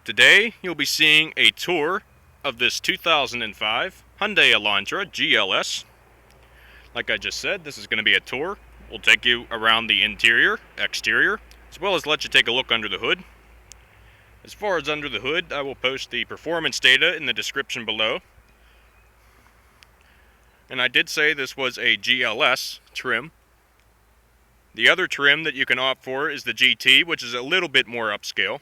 Today, you'll be seeing a tour of this 2005 Hyundai Elantra GLS. Like I just said, this is going to be a tour. We'll take you around the interior, exterior, as well as let you take a look under the hood. As far as under the hood, I will post the performance data in the description below. And I did say this was a GLS trim. The other trim that you can opt for is the GT, which is a little bit more upscale.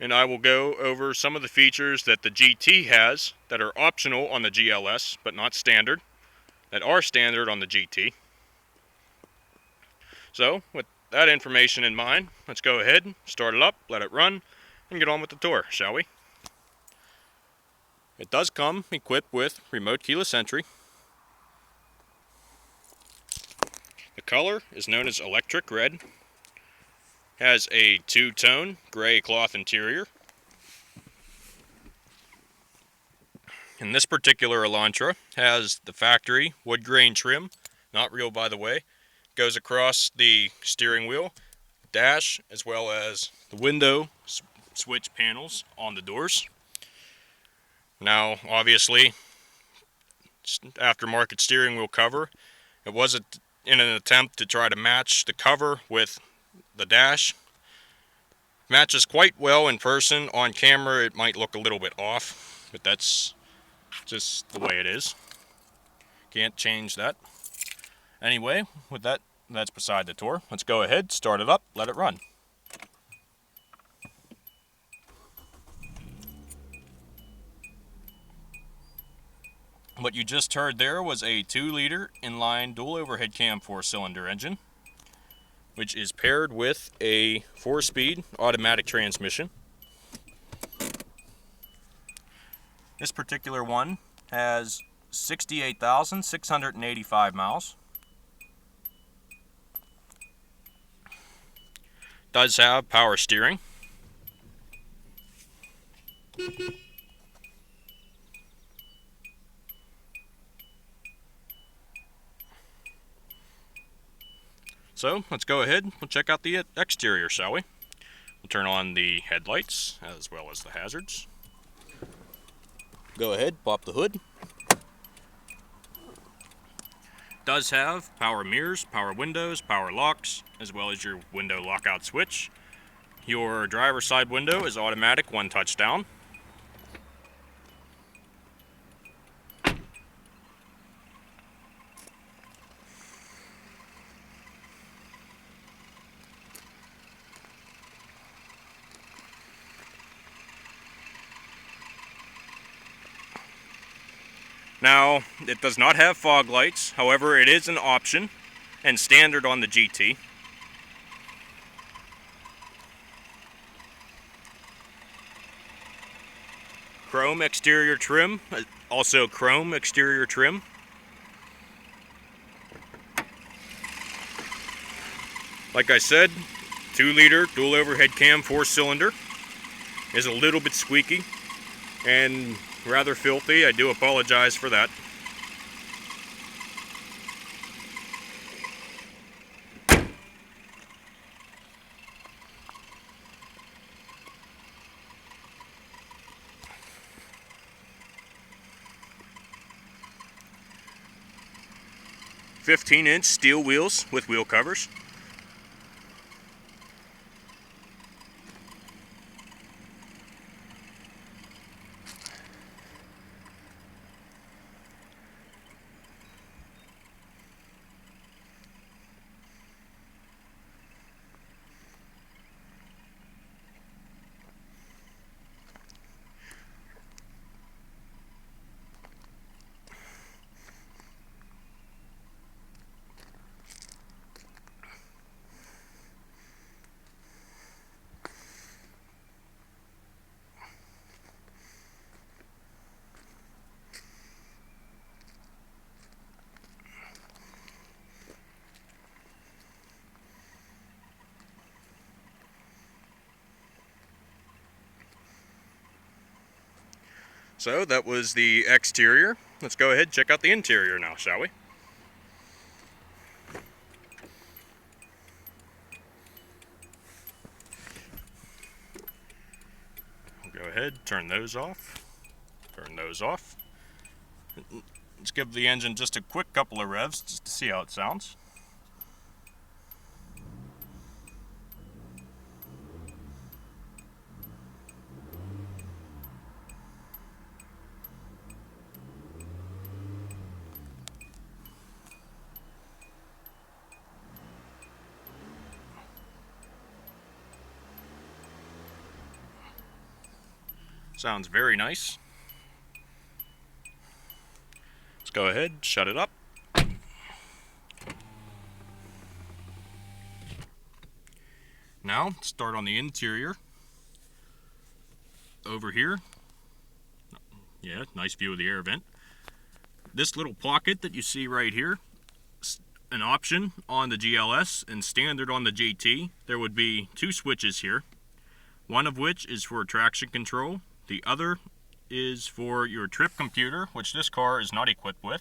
And I will go over some of the features that the GT has that are optional on the GLS, but not standard, that are standard on the GT. So, with that information in mind, let's go ahead, start it up, let it run, and get on with the tour, shall we? It does come equipped with remote keyless entry. The color is known as electric red. Has a two-tone gray cloth interior. And this particular Elantra has the factory wood grain trim, not real by the way, goes across the steering wheel, dash, as well as the window switch panels on the doors. Now, obviously, aftermarket steering wheel cover. It was in an attempt to try to match the cover with the dash. Matches quite well in person. On camera it might look a little bit off, but that's just the way it is. Can't change that. Anyway, with that, that's beside the tour. Let's go ahead, start it up, let it run. What you just heard there was a 2-liter inline dual overhead cam 4-cylinder engine, which is paired with a 4-speed automatic transmission. This particular one has 68,685 miles. Does have power steering. So, let's go ahead, we'll check out the exterior, shall we? We'll turn on the headlights, as well as the hazards. Go ahead, pop the hood. Does have power mirrors, power windows, power locks, as well as your window lockout switch. Your driver's side window is automatic, one touch down. Now, it does not have fog lights, however it is an option and standard on the GT. Chrome exterior trim, also chrome exterior trim. Like I said, 2-liter dual overhead cam 4-cylinder. Is a little bit squeaky and rather filthy. I do apologize for that. "15-inch steel wheels with wheel covers. So that was the exterior. Let's go ahead and check out the interior now, shall we? We'll go ahead, turn those off. Turn those off. Let's give the engine just a quick couple of revs just to see how it sounds. Sounds very nice. Let's go ahead, shut it up. Now, start on the interior. Over here. Yeah, nice view of the air vent. This little pocket that you see right here, an option on the GLS and standard on the GT. There would be two switches here. One of which is for traction control. The other is for your trip computer, which this car is not equipped with.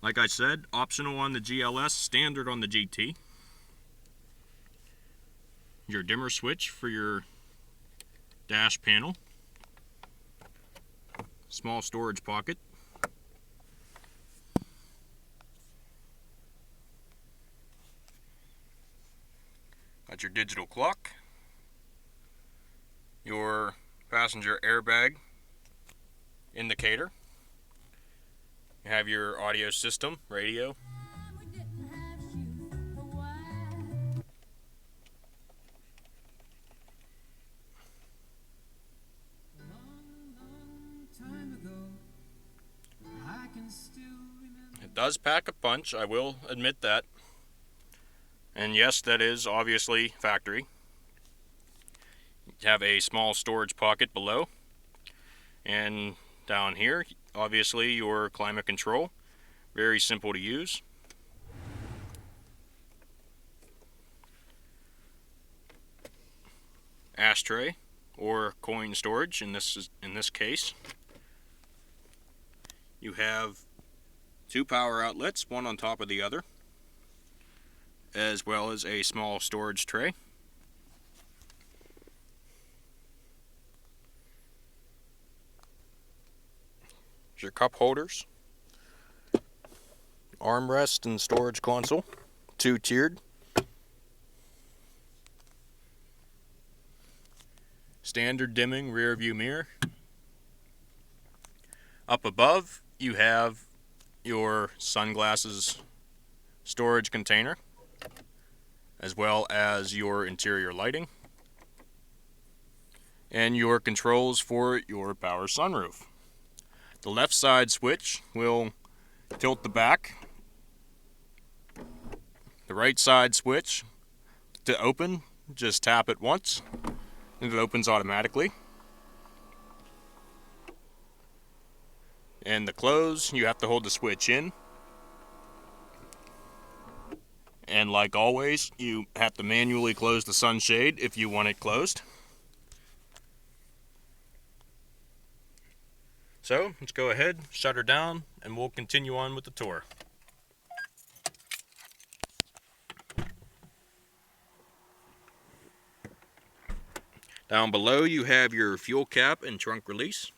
Like I said, optional on the GLS, standard on the GT. Your dimmer switch for your dash panel. Small storage pocket. Got your digital clock. Your passenger airbag indicator. You have your audio system, radio. It does pack a punch, I will admit that. And yes, that is obviously factory. You have a small storage pocket below, and down here obviously your climate control, very simple to use. Ashtray or coin storage in this case. You have two power outlets, one on top of the other, as well as a small storage tray. Your cup holders, armrest and storage console, two-tiered. Standard dimming rear view mirror. Up above you have your sunglasses storage container, as well as your interior lighting and your controls for your power sunroof. The left side switch will tilt the back. The right side switch to open, just tap it once and it opens automatically. And the close, you have to hold the switch in. And like always, you have to manually close the sunshade if you want it closed. So, let's go ahead, shut her down, and we'll continue on with the tour. Down below you have your fuel cap and trunk release.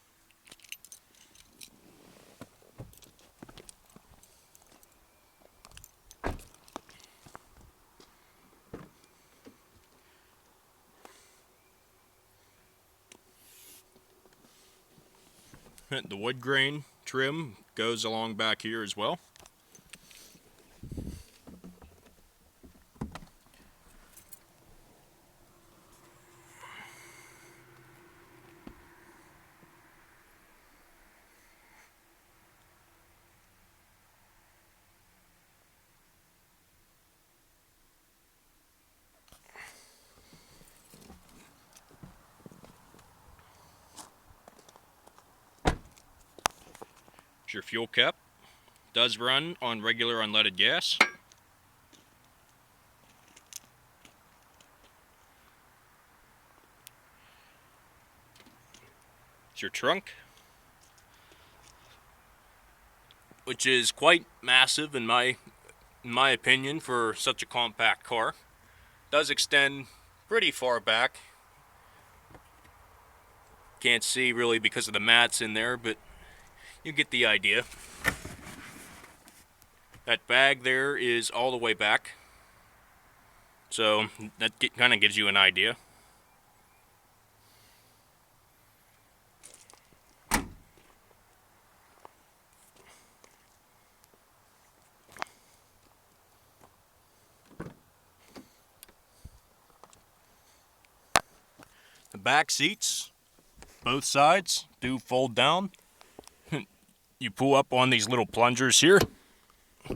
The wood grain trim goes along back here as well. Your fuel cap does run on regular unleaded gas. It's your trunk, which is quite massive in my opinion for such a compact car. Does extend pretty far back. can't see really because of the mats in there, but you get the idea. That bag there is all the way back, so that kind of gives you an idea. The back seats, both sides, do fold down. You pull up on these little plungers here. I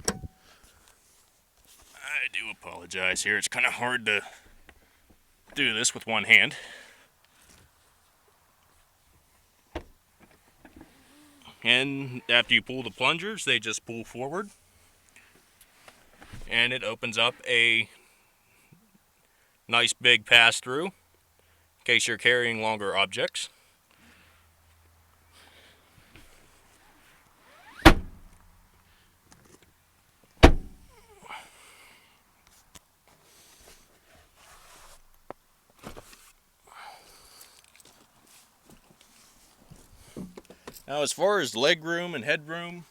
do apologize here. It's kind of hard to do this with one hand. And after you pull the plungers, they just pull forward. And it opens up a nice big pass-through in case you're carrying longer objects. Now, as far as leg room and headroom,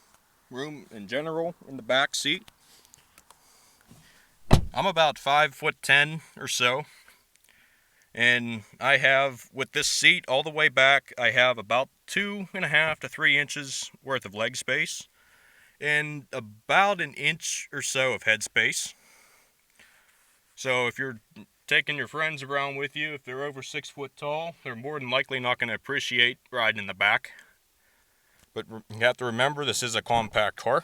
room in general in the back seat, I'm about 5'10" or so, and I have, with this seat all the way back, I have about 2.5 to 3 inches worth of leg space, and about an inch or so of head space. So if you're taking your friends around with you, if they're over 6 foot tall, they're more than likely not going to appreciate riding in the back. But you have to remember, this is a compact car.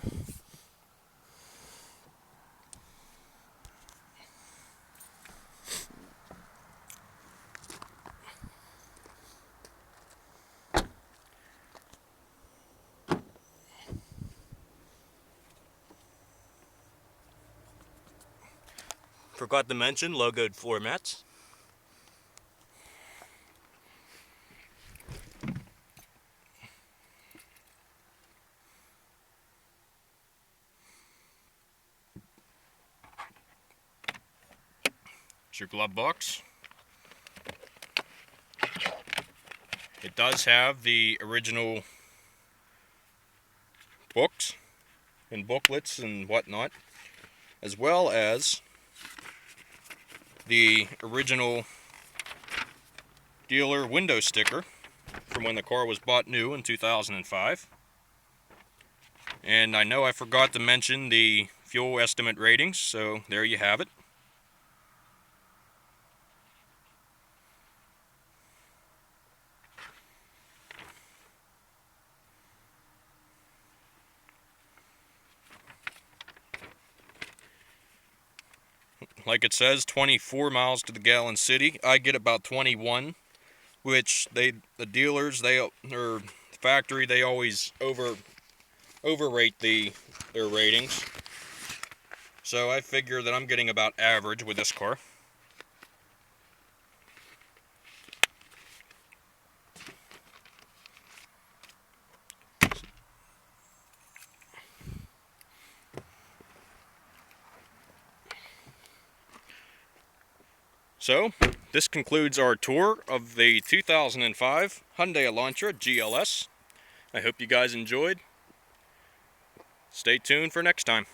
Forgot to mention logoed floor mats. Your glove box. It does have the original books and booklets and whatnot, as well as the original dealer window sticker from when the car was bought new in 2005. And I know I forgot to mention the fuel estimate ratings, so there you have it. Like it says, 24 miles to the gallon city. I get about 21, which the dealers, or the factory, they always overrate their ratings. So I figure that I'm getting about average with this car. So, this concludes our tour of the 2005 Hyundai Elantra GLS. I hope you guys enjoyed. Stay tuned for next time.